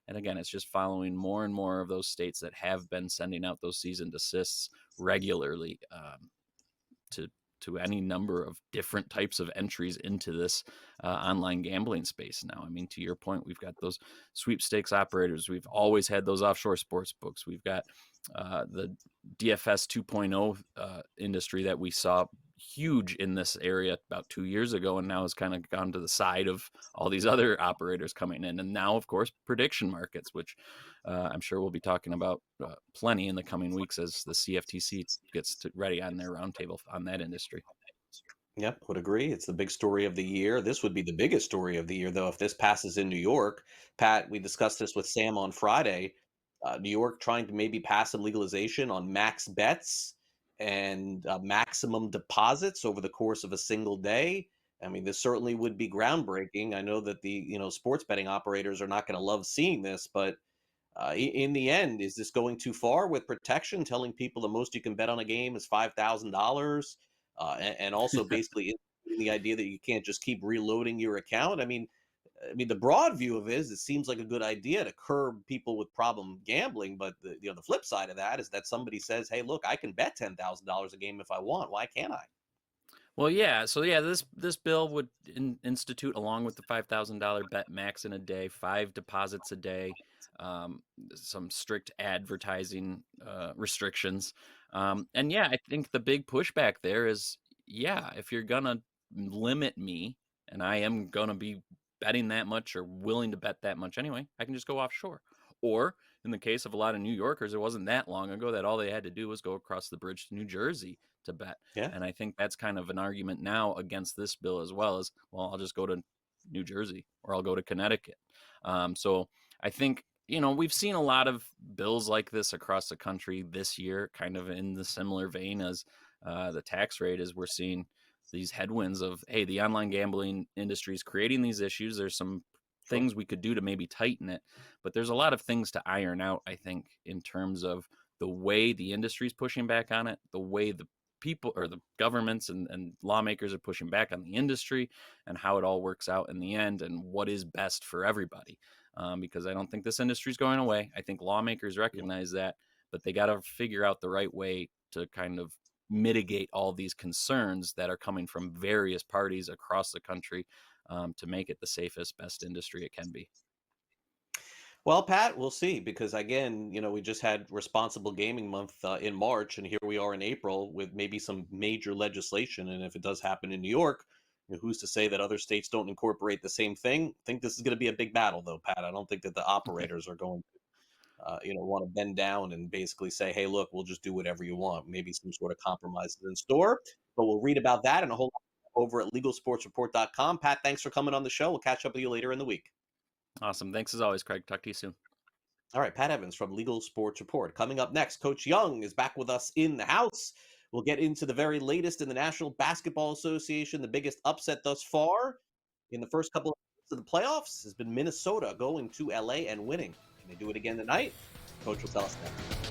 And again, it's just following more and more of those states that have been sending out those cease and desists regularly to any number of different types of entries into this online gambling space now. I mean, to your point, we've got those sweepstakes operators. We've always had those offshore sports books. We've got the DFS 2.0 industry that we saw huge in this area about 2 years ago, and now has kind of gone to the side of all these other operators coming in. And now, of course, prediction markets, which I'm sure we'll be talking about plenty in the coming weeks as the CFTC gets ready on their roundtable on that industry. Yep, would agree. It's the big story of the year. This would be the biggest story of the year, though, if this passes in New York. Pat, we discussed this with Sam on Friday. New York trying to maybe pass some legalization on max bets and maximum deposits over the course of a single day. I mean, this certainly would be groundbreaking. I know that the sports betting operators are not going to love seeing this, but in the end, is this going too far with protection, telling people the most you can bet on a game is $5,000, and also basically the idea that you can't just keep reloading your account? I mean, the broad view of it is it seems like a good idea to curb people with problem gambling, but the flip side of that is that somebody says, "Hey, look, I can bet $10,000 a game if I want. Why can't I?" Well, yeah. So yeah, this bill would institute, along with the $5,000 bet max in a day, 5 deposits a day, some strict advertising restrictions, and yeah, I think the big pushback there is, if you're gonna limit me, and I am gonna be betting that much or willing to bet that much anyway, I can just go offshore. Or in the case of a lot of New Yorkers, it wasn't that long ago that all they had to do was go across the bridge to New Jersey to bet. Yeah. And I think that's kind of an argument now against this bill as well, as, well, I'll just go to New Jersey or I'll go to Connecticut. So I think, we've seen a lot of bills like this across the country this year, kind of in the similar vein as the tax rate, as we're seeing these headwinds of, hey, the online gambling industry is creating these issues. There's some things we could do to maybe tighten it, but there's a lot of things to iron out, I think, in terms of the way the industry is pushing back on it, the way the people or the governments and lawmakers are pushing back on the industry, and how it all works out in the end and what is best for everybody. Because I don't think this industry is going away. I think lawmakers recognize that, but they got to figure out the right way to kind of mitigate all these concerns that are coming from various parties across the country, to make it the safest, best industry it can be. Well, Pat, we'll see, because again, we just had Responsible Gaming Month in March, and here we are in April with maybe some major legislation. And if it does happen in New York, who's to say that other states don't incorporate the same thing? I think this is going to be a big battle, though, Pat. I don't think that the operators are going to, want to bend down and basically say, hey, look, we'll just do whatever you want. Maybe some sort of compromises in store, but we'll read about that and a whole lot over at LegalSportsReport.com. Pat, thanks for coming on the show. We'll catch up with you later in the week. Awesome. Thanks as always, Craig. Talk to you soon. All right, Pat Evans from Legal Sports Report. Coming up next, Coach Young is back with us in the house. We'll get into the very latest in the National Basketball Association. The biggest upset thus far in the first couple of the playoffs has been Minnesota going to LA and winning. Can they do it again tonight? Coach will tell us next.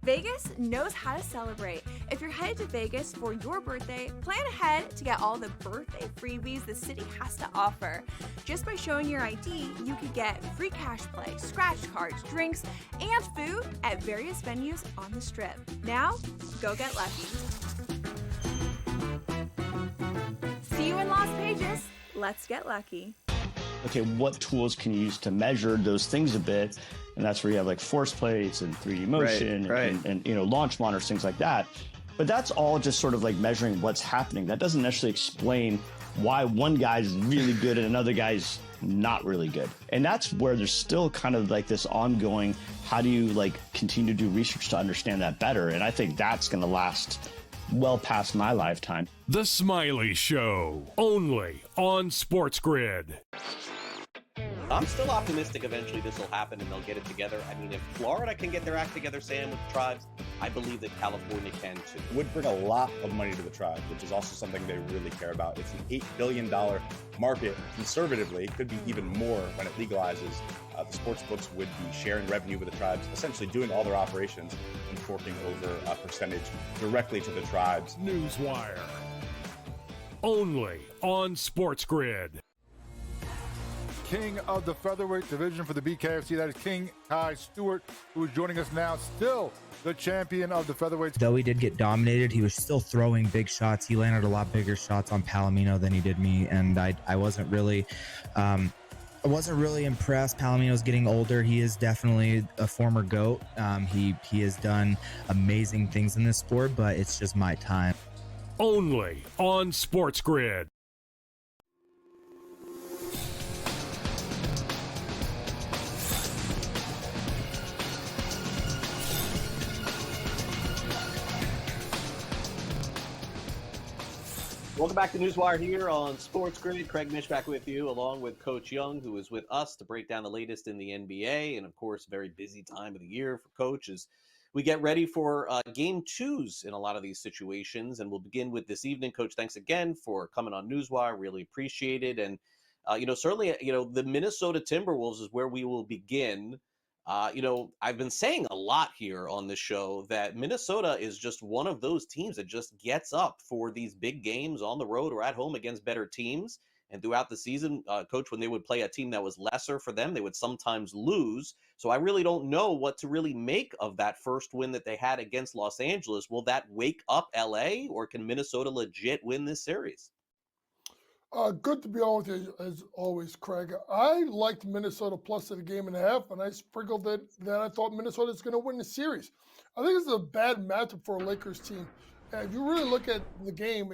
Vegas knows how to celebrate. If you're headed to Vegas for your birthday, plan ahead to get all the birthday freebies the city has to offer. Just by showing your ID, you could get free cash play, scratch cards, drinks, and food at various venues on the Strip. Now, go get lucky. See you in Las Vegas. Let's get lucky. Okay, what tools can you use to measure those things a bit? And that's where you have like force plates and 3D motion and launch monitors, things like that. But that's all just sort of like measuring what's happening. That doesn't necessarily explain why one guy's really good and another guy's not really good. And that's where there's still kind of like this ongoing, how do you like continue to do research to understand that better? And I think that's going to last well past my lifetime. The Smiley Show, only on SportsGrid. I'm still optimistic eventually this will happen and they'll get it together. I mean, if Florida can get their act together, Sam, with the tribes, I believe that California can too. Would bring a lot of money to the tribes, which is also something they really care about. It's an $8 billion market. Conservatively, it could be even more when it legalizes. The sports books would be sharing revenue with the tribes, essentially doing all their operations and forking over a percentage directly to the tribes. NewsWire, only on SportsGrid. King of the featherweight division for the BKFC. That is King Kai Stewart, who is joining us now, still the champion of the featherweights. Though he did get dominated, he was still throwing big shots. He landed a lot bigger shots on Palomino than he did me, and I wasn't really impressed. Palomino's getting older. He is definitely a former GOAT. He has done amazing things in this sport, but it's just my time. Only on SportsGrid. Welcome back to NewsWire here on SportsGrid. Craig Mish back with you, along with Coach Young, who is with us to break down the latest in the NBA. And, of course, very busy time of the year for Coach as we get ready for Game 2s in a lot of these situations. And we'll begin with this evening. Coach, thanks again for coming on NewsWire. Really appreciate it. And, certainly, the Minnesota Timberwolves is where we will begin. I've been saying a lot here on this show that Minnesota is just one of those teams that just gets up for these big games on the road or at home against better teams. And throughout the season, Coach, when they would play a team that was lesser for them, they would sometimes lose. So I really don't know what to really make of that first win that they had against Los Angeles. Will that wake up LA, or can Minnesota legit win this series? Good to be on with you as always, Craig. I liked Minnesota plus at a game and a half, and I sprinkled it that I thought Minnesota is going to win the series. I think it's a bad matchup for a Lakers team. If you really look at the game,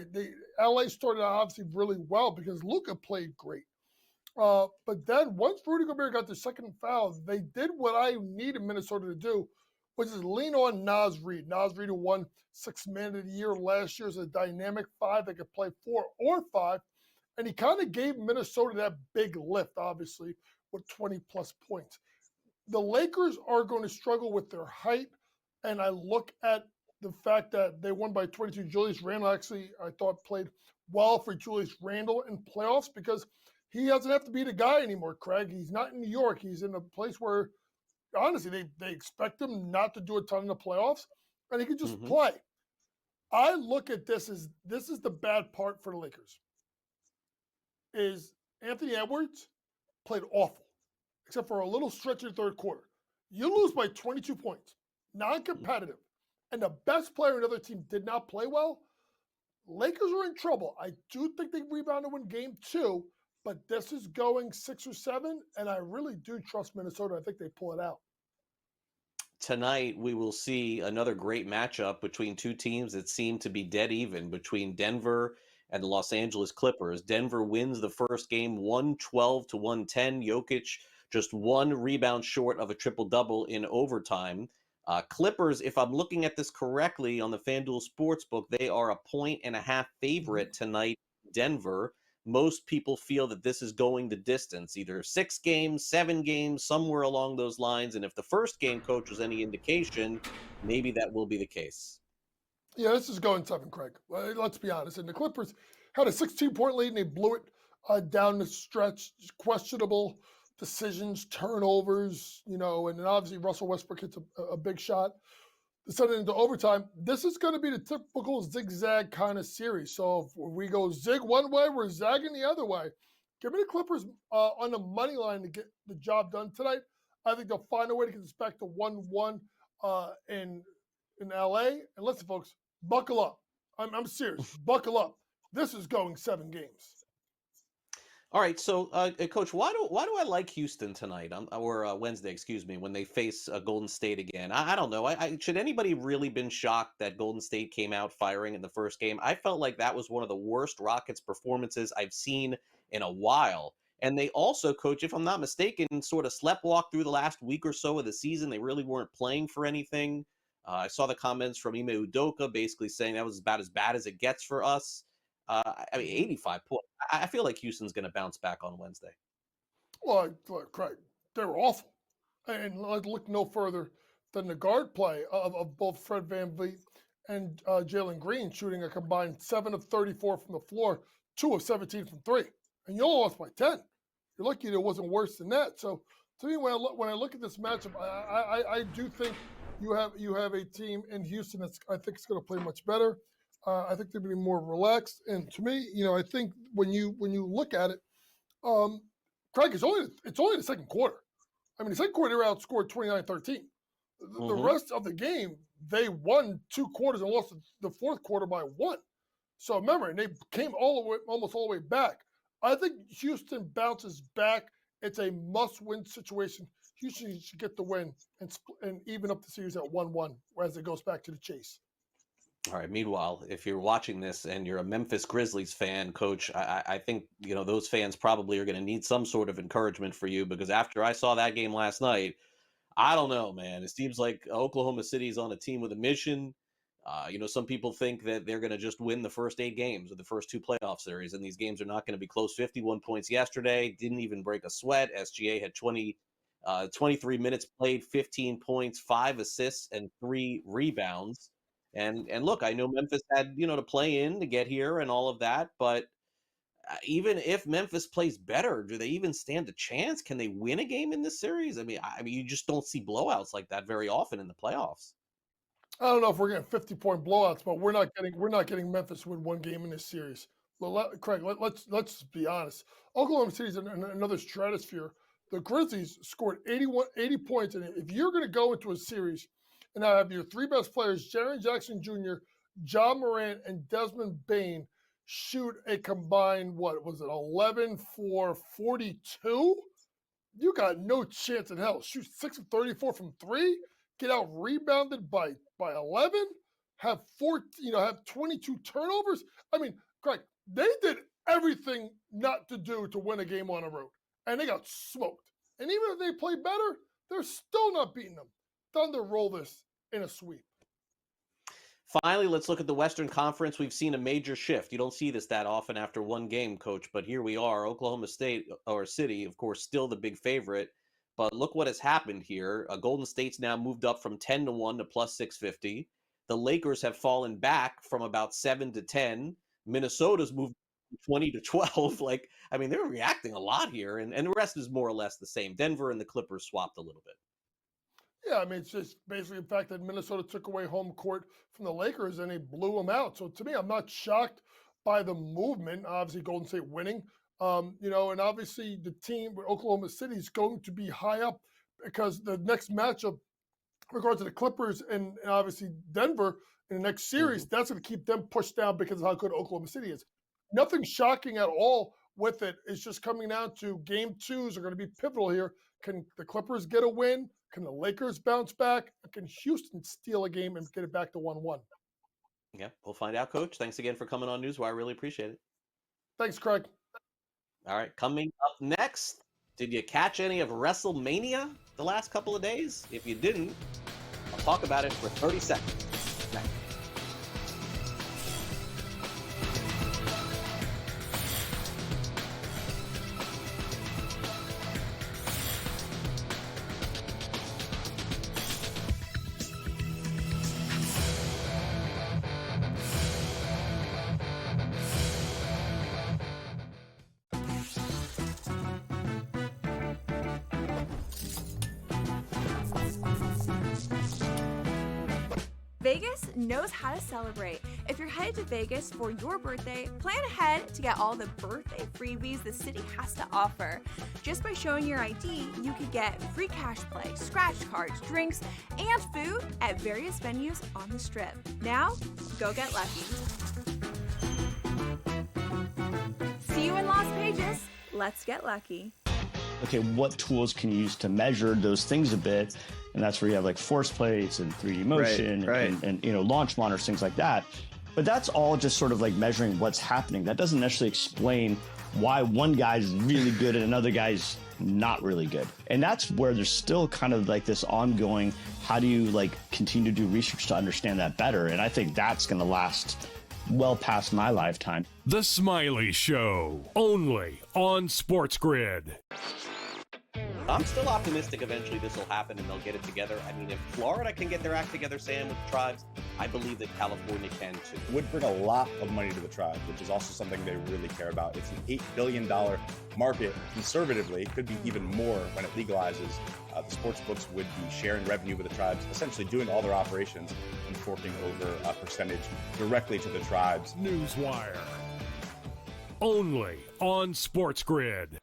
LA started out obviously really well because Luka played great. But then once Rudy Gobert got the second foul, they did what I needed Minnesota to do, which is lean on Naz Reid. Naz Reid, who won Sixth Man of the Year last year, is a dynamic five that could play 4 or 5. And he kind of gave Minnesota that big lift, obviously, with 20-plus points. The Lakers are going to struggle with their height, and I look at the fact that they won by 22. Julius Randle actually, I thought, played well for Julius Randle in playoffs because he doesn't have to be the guy anymore, Craig. He's not in New York. He's in a place where, honestly, they expect him not to do a ton in the playoffs, and he can just play. I look at this is the bad part for the Lakers. Is Anthony Edwards played awful, except for a little stretch in the third quarter. You lose by 22 points, non-competitive, and the best player in the other team did not play well. Lakers are in trouble. I do think they rebound to win game 2, but this is going 6 or 7, and I really do trust Minnesota. I think they pull it out. Tonight, we will see another great matchup between two teams that seem to be dead even, between Denver and the Los Angeles Clippers. Denver wins the first game 112 to 110. Jokic just one rebound short of a triple-double in overtime. Clippers, if I'm looking at this correctly on the FanDuel Sportsbook, they are a 1.5-point favorite tonight in Denver. Most people feel that this is going the distance, either 6 games, 7 games, somewhere along those lines. And if the first game, Coach, was any indication, maybe that will be the case. Yeah, this is going 7, Craig. Let's be honest. And the Clippers had a 16-point lead, and they blew it down the stretch. Questionable decisions, turnovers, and then obviously Russell Westbrook hits a big shot to send it into overtime. This is going to be the typical zigzag kind of series. So if we go zig one way, we're zagging the other way. Give me the Clippers on the money line to get the job done tonight. I think they'll find a way to get this back to 1-1 in LA. And listen, folks, buckle up. I'm serious. Buckle up. This is going 7 games. All right, so Coach, why do I like Houston tonight, or Wednesday, excuse me, when they face Golden State again? I don't know. Should anybody really been shocked that Golden State came out firing in the first game? I felt like that was one of the worst Rockets performances I've seen in a while. And they also, Coach, if I'm not mistaken, sort of sleptwalked through the last week or so of the season. They really weren't playing for anything. I saw the comments from Ime Udoka basically saying that was about as bad as it gets for us. 85 points. I feel like Houston's going to bounce back on Wednesday. Well, Craig, they were awful. And let's look no further than the guard play of both Fred VanVleet and Jalen Green, shooting a combined 7 of 34 from the floor, 2 of 17 from 3. And you only lost by 10. You're lucky it wasn't worse than that. So to me, when I look at this matchup, I do think you have a team in Houston that's I think it's going to play much better. I think they're going to be more relaxed. And to me, I think when you look at it, Craig, it's only the second quarter. I mean, the second quarter, they were outscored 29-13. The rest of the game, they won 2 quarters and lost the fourth quarter by 1. So remember, and they came almost all the way back. I think Houston bounces back. It's a must-win situation. Houston should get the win and even up the series at 1-1 as it goes back to the chase. All right. Meanwhile, if you're watching this and you're a Memphis Grizzlies fan, Coach, I think those fans probably are going to need some sort of encouragement for you, because after I saw that game last night, I don't know, man. It seems like Oklahoma City is on a team with a mission. Some people think that they're going to just win the first 8 games of the first 2 playoff series, and these games are not going to be close. 51 points yesterday, didn't even break a sweat. SGA had 23 minutes played, 15 points, 5 assists, and 3 rebounds. And look, I know Memphis had, to play in to get here and all of that, but even if Memphis plays better, do they even stand a chance? Can they win a game in this series? I mean, you just don't see blowouts like that very often in the playoffs. I don't know if we're getting 50-point blowouts, but we're not getting Memphis win 1 game in this series. Craig, let's be honest. Oklahoma City's in another stratosphere. The Grizzlies scored 80 points, and if you're going to go into a series and have your three best players, Jaren Jackson Jr., John Morant, and Desmond Bane, shoot a combined, 11 for 42? You got no chance in hell. Shoot 6 of 34 from three, get out rebounded by 11, have 22 turnovers. I mean, Craig, they did everything not to do to win a game on the road, and they got smoked. And even if they play better, they're still not beating them. Thunder roll this in a sweep. Finally, let's look at the Western Conference. We've seen a major shift. You don't see this that often after one game, Coach, but here we are. Oklahoma City, of course, still the big favorite. But look what has happened here. Golden State's now moved up from 10-1 to plus 650. The Lakers have fallen back from about 7-10. Minnesota's moved 20-12. They're reacting a lot here, and the rest is more or less the same. Denver and the Clippers swapped a little bit. Yeah, it's just basically the fact that Minnesota took away home court from the Lakers and they blew them out. So to me, I'm not shocked by the movement. Obviously, Golden State winning, and obviously the team with Oklahoma City is going to be high up because the next matchup, in regards to the Clippers and obviously Denver in the next series, that's going to keep them pushed down because of how good Oklahoma City is. Nothing shocking at all with it. It's just coming down to game twos are going to be pivotal here. Can the Clippers get a win? Can the Lakers bounce back? Can Houston steal a game and get it back to 1-1? Yeah, we'll find out, Coach. Thanks again for coming on NewsWire. I really appreciate it. Thanks, Craig. All right, coming up next, did you catch any of WrestleMania the last couple of days? If you didn't, I'll talk about it for 30 seconds. Next. Vegas knows how to celebrate. If you're headed to Vegas for your birthday, plan ahead to get all the birthday freebies the city has to offer. Just by showing your ID, you could get free cash play, scratch cards, drinks, and food at various venues on the Strip. Now, go get lucky. See you in Las Vegas. Let's get lucky. Okay, what tools can you use to measure those things a bit? And that's where you have like force plates and 3D motion and launch monitors, things like that. But that's all just sort of like measuring what's happening. That doesn't necessarily explain why one guy's really good and another guy's not really good. And that's where there's still kind of like this ongoing, how do you like continue to do research to understand that better? And I think that's going to last well past my lifetime. The Smiley Show, only on SportsGrid. I'm still optimistic eventually this will happen and they'll get it together. I mean, if Florida can get their act together, Sam, with the tribes, I believe that California can too. Would bring a lot of money to the tribe, which is also something they really care about. It's an $8 billion market. Conservatively, it could be even more when it legalizes. The sports books would be sharing revenue with the tribes, essentially doing all their operations and forking over a percentage directly to the tribes. NewsWire, only on SportsGrid.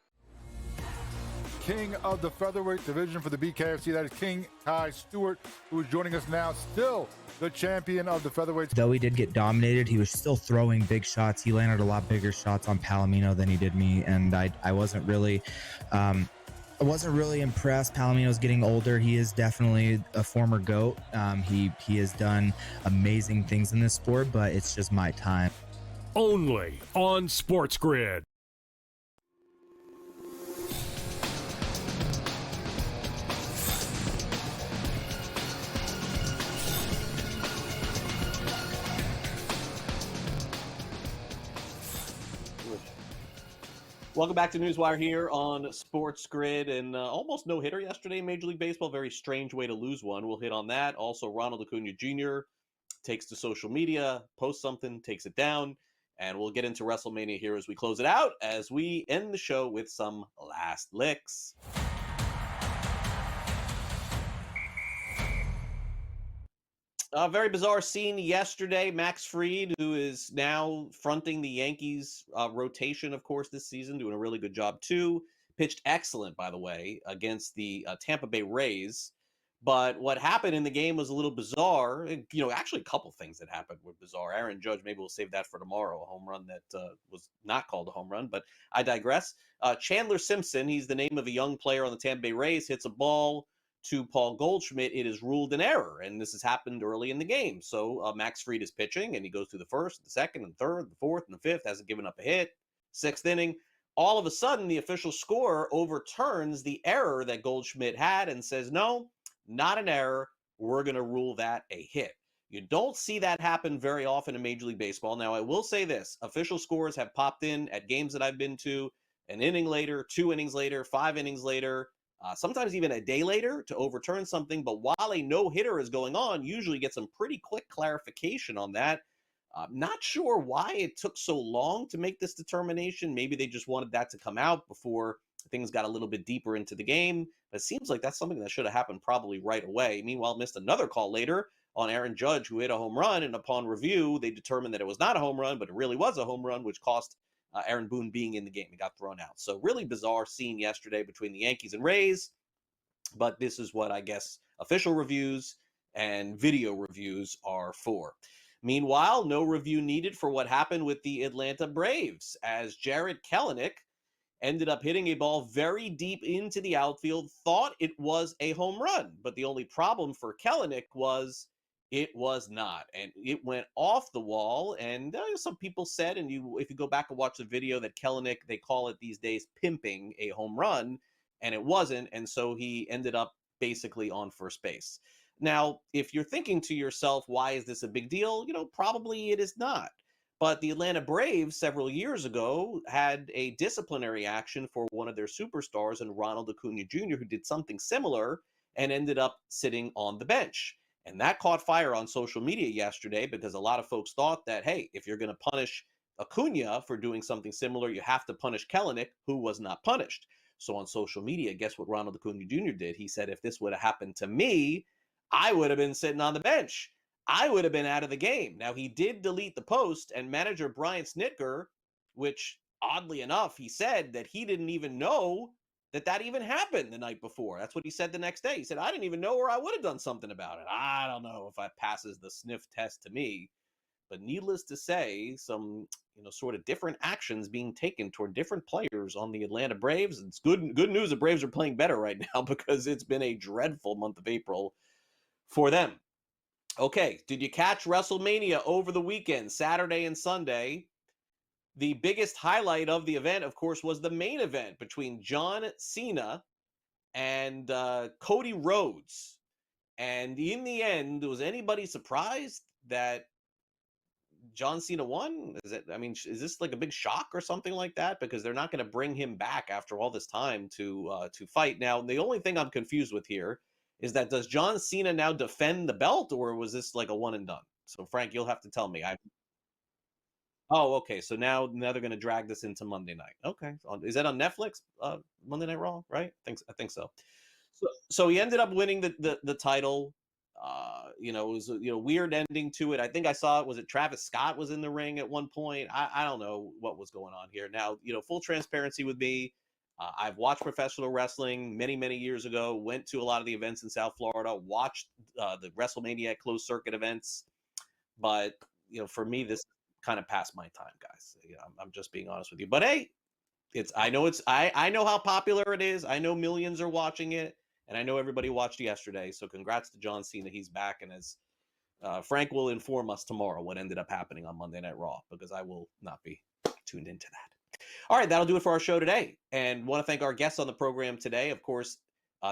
King of the featherweight division for the BKFC. That is King Kai Stewart, who is joining us now, still the champion of the featherweight. Though he did get dominated, he was still throwing big shots. He landed a lot bigger shots on Palomino than he did me, and I wasn't really impressed. Palomino's getting older. He is definitely a former GOAT. He has done amazing things in this sport, but it's just my time. Only on SportsGrid. Welcome back to NewsWire here on SportsGrid, and almost no hitter yesterday in Major League Baseball. Very strange way to lose one. We'll hit on that. Also, Ronald Acuna Jr. takes to social media, posts something, takes it down, and we'll get into WrestleMania here as we close it out, as we end the show with some last licks. A very bizarre scene yesterday. Max Fried, who is now fronting the Yankees rotation, of course, this season, doing a really good job too. Pitched excellent, by the way, against the Tampa Bay Rays. But what happened in the game was a little bizarre. Actually, a couple things that happened were bizarre. Aaron Judge, maybe we'll save that for tomorrow, a home run that was not called a home run, but I digress. Chandler Simpson, he's the name of a young player on the Tampa Bay Rays, hits a ball to Paul Goldschmidt. It is ruled an error, and this has happened early in the game. So Max Fried is pitching, and he goes through the first, the second, and third, the fourth, and the fifth, hasn't given up a hit. Sixth inning, all of a sudden, the official scorer overturns the error that Goldschmidt had and says, no, not an error. We're going to rule that a hit. You don't see that happen very often in Major League Baseball. Now, I will say this. Official scores have popped in at games that I've been to an inning later, 2 innings later, 5 innings later, sometimes even a day later to overturn something. But while a no-hitter is going on, usually get some pretty quick clarification on that. Not sure why it took so long to make this determination. Maybe they just wanted that to come out before things got a little bit deeper into the game. But it seems like that's something that should have happened probably right away. Meanwhile, missed another call later on Aaron Judge, who hit a home run. And upon review, they determined that it was not a home run, but it really was a home run, which cost Aaron Boone being in the game. He got thrown out. So really bizarre scene yesterday between the Yankees and Rays. But this is what I guess official reviews and video reviews are for. Meanwhile, no review needed for what happened with the Atlanta Braves, as Jarred Kelenic ended up hitting a ball very deep into the outfield, thought it was a home run. But the only problem for Kelenic was it was not. And it went off the wall. And some people said, and if you go back and watch the video, that Kelenic, they call it these days pimping a home run, and it wasn't. And so he ended up basically on first base. Now, if you're thinking to yourself, why is this a big deal? Probably it is not. But the Atlanta Braves several years ago had a disciplinary action for one of their superstars, and Ronald Acuna Jr., who did something similar and ended up sitting on the bench. And that caught fire on social media yesterday because a lot of folks thought that, hey, if you're going to punish Acuna for doing something similar, you have to punish Kelenic, who was not punished. So on social media, guess what Ronald Acuna Jr. did? He said, if this would have happened to me, I would have been sitting on the bench. I would have been out of the game. Now, he did delete the post, and manager Brian Snitker, which oddly enough, he said that he didn't even know that even happened the night before. That's what he said the next day. He said, I didn't even know, or I would have done something about it. I don't know if it passes the sniff test to me. But needless to say, some sort of different actions being taken toward different players on the Atlanta Braves. It's good news the Braves are playing better right now because it's been a dreadful month of April for them. Okay, did you catch WrestleMania over the weekend, Saturday and Sunday? The biggest highlight of the event, of course, was the main event between John Cena and Cody Rhodes. And in the end, was anybody surprised that John Cena won? Is this like a big shock or something like that? Because they're not going to bring him back after all this time to fight. Now, the only thing I'm confused with here is that does John Cena now defend the belt, or was this like a one and done? So Frank, you'll have to tell me. Oh, okay. So now they're going to drag this into Monday night. Okay, is that on Netflix? Monday Night Raw, right? I think so. So he ended up winning the title. It was a weird ending to it. I think I saw it. Was it Travis Scott was in the ring at one point? I don't know what was going on here. Now, full transparency with me. I've watched professional wrestling many, many years ago, went to a lot of the events in South Florida, watched the WrestleMania closed circuit events. But, for me, this kind of past my time, guys. I'm just being honest with you. But hey, I know how popular it is. I know millions are watching it. And I know everybody watched yesterday. So congrats to John Cena. He's back. And as Frank will inform us tomorrow what ended up happening on Monday Night Raw, because I will not be tuned into that. All right, that'll do it for our show today. And want to thank our guests on the program today. Of course,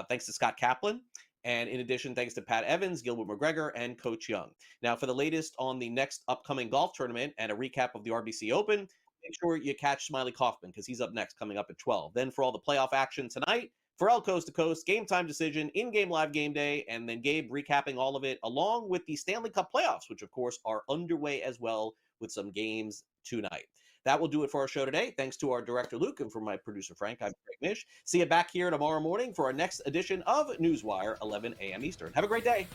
thanks to Scott Caplan. And in addition, thanks to Pat Evans, Gilbert McGregor, and Coach Young. Now, for the latest on the next upcoming golf tournament and a recap of the RBC Open, make sure you catch Smiley Kaufman because he's up next, coming up at 12. Then for all the playoff action tonight, Pharrell Coast to Coast, Game Time Decision, in-game live game day, and then Gabe recapping all of it, along with the Stanley Cup playoffs, which, of course, are underway as well with some games tonight. That will do it for our show today. Thanks to our director, Luke, and for my producer, Frank. I'm Craig Mish. See you back here tomorrow morning for our next edition of NewsWire, 11 a.m. Eastern. Have a great day.